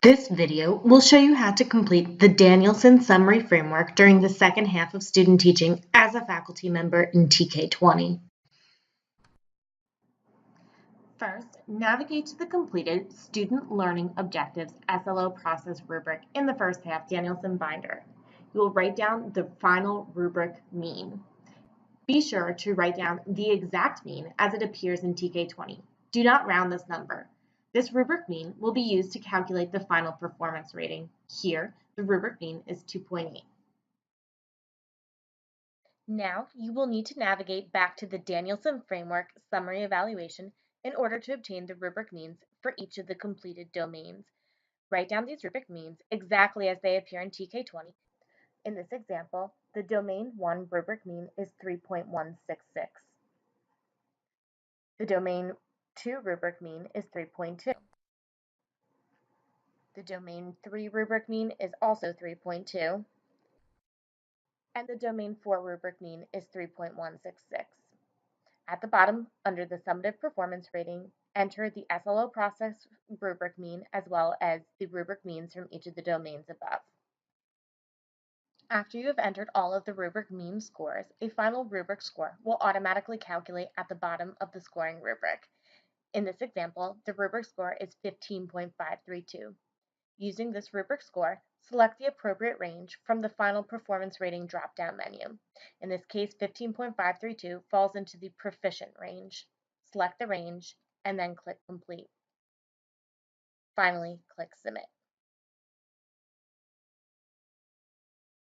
This video will show you how to complete the Danielson Summary Framework during the second half of student teaching as a faculty member in Tk20. First, navigate to the completed Student Learning Objectives SLO Process rubric in the first half Danielson Binder. You will write down the final rubric mean. Be sure to write down the exact mean as it appears in Tk20. Do not round this number. This rubric mean will be used to calculate the final performance rating. Here, the rubric mean is 2.8. Now, you will need to navigate back to the Danielson Framework Summary Evaluation in order to obtain the rubric means for each of the completed domains. Write down these rubric means exactly as they appear in Tk20. In this example, the Domain 1 rubric mean is 3.166. The Domain 2 rubric mean is 3.2. The Domain 3 rubric mean is also 3.2. And the Domain 4 rubric mean is 3.166. At the bottom, under the summative performance rating, enter the SLO process rubric mean as well as the rubric means from each of the domains above. After you have entered all of the rubric mean scores, a final rubric score will automatically calculate at the bottom of the scoring rubric. In this example, the rubric score is 15.532. Using this rubric score, select the appropriate range from the final performance rating drop-down menu. In this case, 15.532 falls into the proficient range. Select the range and then click Complete. Finally, click Submit.